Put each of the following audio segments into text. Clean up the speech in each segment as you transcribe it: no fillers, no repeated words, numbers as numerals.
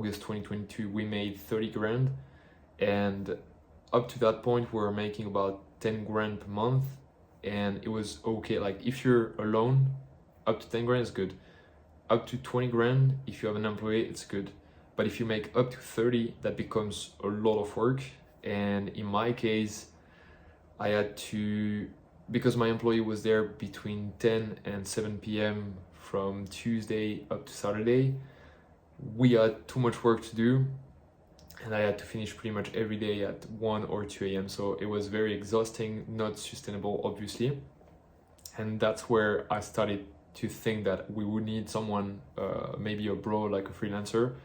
August 2022, we made 30 grand. And up to that point, we were making about 10 grand per month. And it was okay. Like if you're alone, up to 10 grand is good. Up to 20 grand, if you have an employee, it's good. But if you make up to 30, that becomes a lot of work. And in my case, I had to, because my employee was there between 10 and 7 p.m. from Tuesday up to Saturday, we had too much work to do. And I had to finish pretty much every day at 1 or 2 a.m. So it was very exhausting, not sustainable, obviously. And that's where I started to think that we would need someone, maybe a bro, like a freelancer,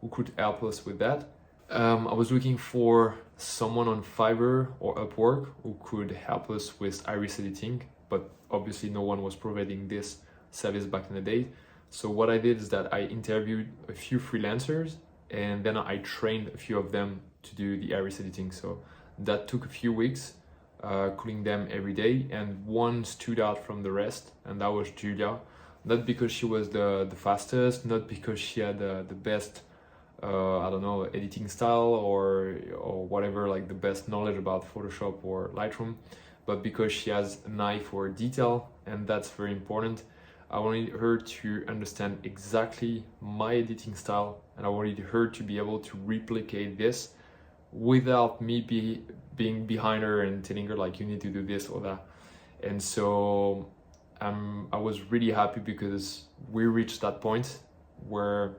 who could help us with that. I was looking for someone on Fiverr or Upwork who could help us with iris editing, but obviously no one was providing this service back in the day. So what I did is that I interviewed a few freelancers and then I trained a few of them to do the iris editing. So that took a few weeks, calling them every day, and one stood out from the rest, and that was Julia. Not because she was the fastest, not because she had the best I don't know, editing style or whatever, like the best knowledge about Photoshop or Lightroom, but because she has an eye for detail, and that's very important. I wanted her to understand exactly my editing style, and I wanted her to be able to replicate this without me being behind her and telling her like, you need to do this or that. And so I was really happy because we reached that point where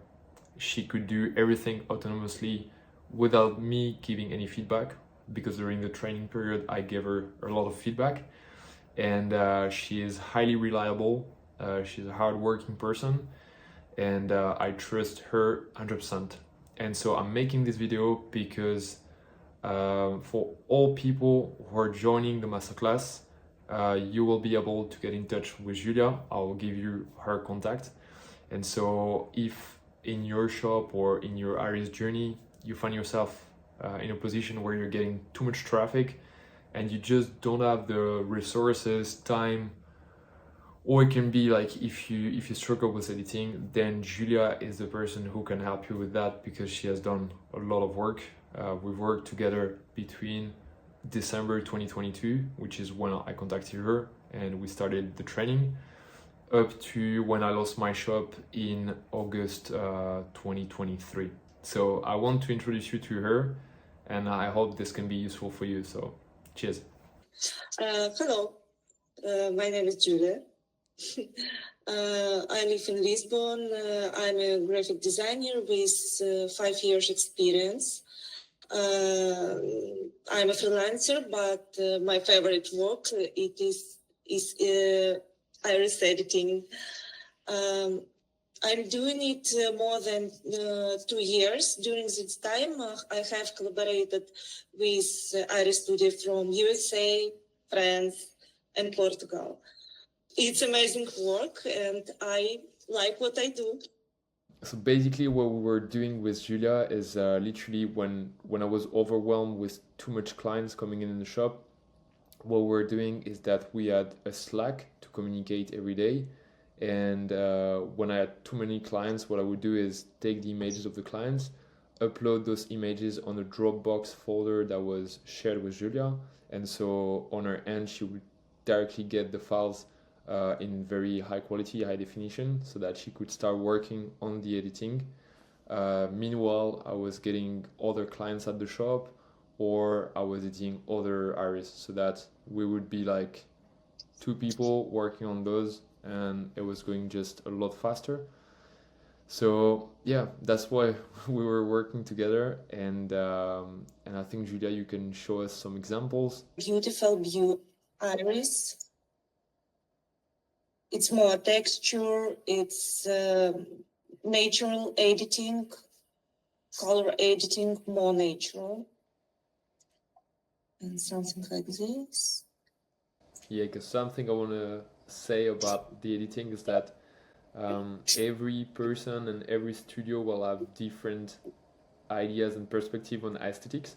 she could do everything autonomously without me giving any feedback, because during the training period I gave her a lot of feedback. And she is highly reliable. She's a hardworking person, and I trust her 100%. And so I'm making this video because for all people who are joining the masterclass, you will be able to get in touch with Julia. I'll give you her contact. And so if in your shop or in your iris journey you find yourself in a position where you're getting too much traffic and you just don't have the resources, time, or it can be like if you struggle with editing, then Julia is the person who can help you with that, because she has done a lot of work. We've worked together between December 2022, which is when I contacted her and we started the training, up to when I lost my shop in August 2023. So I want to introduce you to her, and I hope this can be useful for you. So cheers. Hello, my name is Julia. I live in Lisbon. I'm a graphic designer with 5 years experience. I'm a freelancer, but my favorite work is iris editing. I'm doing it more than 2 years. During this time, I have collaborated with Iris Studio from USA, France, and Portugal. It's amazing work, and I like what I do. So basically what we were doing with Julia is literally when I was overwhelmed with too much clients coming in the shop, what we're doing is that we had a Slack to communicate every day. And when I had too many clients, what I would do is take the images of the clients, upload those images on a Dropbox folder that was shared with Julia. And so on her end, she would directly get the files in very high quality, high definition, so that she could start working on the editing. Meanwhile, I was getting other clients at the shop, or I was editing other iris, so that we would be like 2 people working on those, and it was going just a lot faster. So yeah, that's why we were working together. And I think, Julia, you can show us some examples. Beautiful blue iris. It's more texture, it's natural editing, color editing, more natural. And something like this. Yeah, because something I want to say about the editing is that every person and every studio will have different ideas and perspective on aesthetics,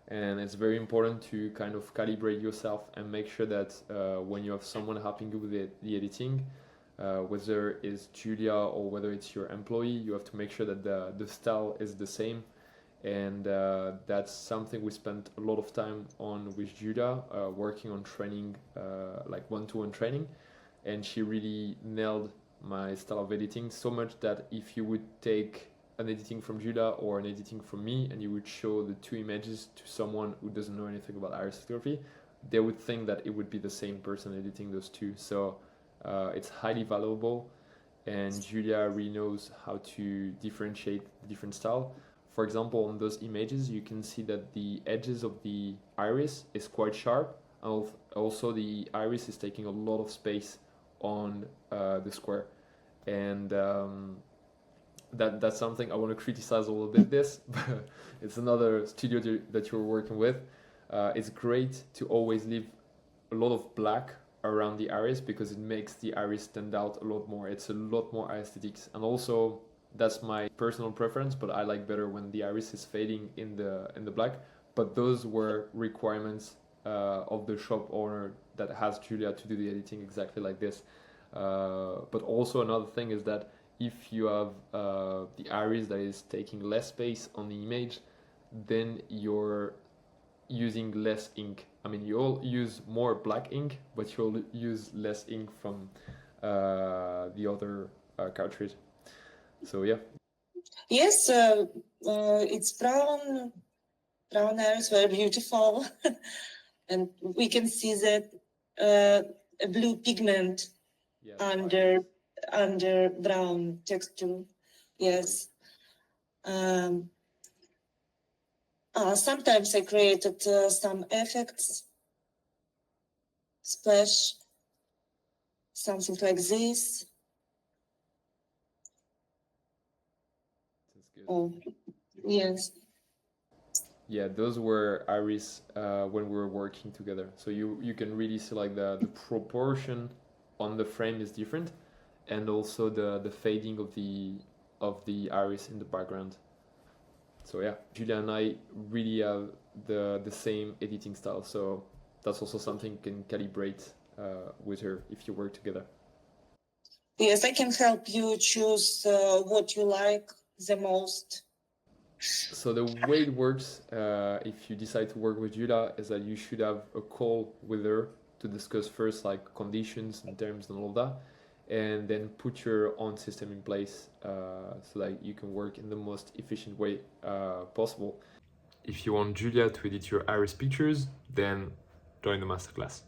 and it's very important to kind of calibrate yourself and make sure that when you have someone helping you with the editing, whether it's Julia or whether it's your employee, you have to make sure that the style is the same. And that's something we spent a lot of time on with Julia, working on training, like one-to-one training. And she really nailed my style of editing so much that if you would take an editing from Julia or an editing from me and you would show the two images to someone who doesn't know anything about Iris photography, they would think that it would be the same person editing those two. So it's highly valuable, and Julia really knows how to differentiate the different style. For example, on those images, you can see that the edges of the iris is quite sharp. Also, the iris is taking a lot of space on the square, and that's something I want to criticize a little bit. This, but it's another studio that you're working with. It's great to always leave a lot of black around the iris because it makes the iris stand out a lot more. It's a lot more aesthetics, and also that's my personal preference, but I like better when the iris is fading in the black. But those were requirements of the shop owner that has Julia to do the editing exactly like this. But also another thing is that if you have the iris that is taking less space on the image, then you're using less ink. I mean, you'll use more black ink, but you'll use less ink from the other cartridge. So yeah. Yes, it's brown. Brown iris, very beautiful, and we can see that a blue pigment under brown texture. Yes. Sometimes I created some effects, splash, something like this. That's good. Oh, yes. Yeah, those were iris when we were working together. So you can really see like the proportion on the frame is different, and also the fading of the iris in the background. So yeah, Julia and I really have the same editing style. So that's also something you can calibrate with her if you work together. Yes, I can help you choose what you like the most. So the way it works, if you decide to work with Julia, is that you should have a call with her to discuss first like conditions and terms and all of that, and then put your own system in place so that you can work in the most efficient way possible. If you want Julia to edit your Iris pictures, then join the masterclass.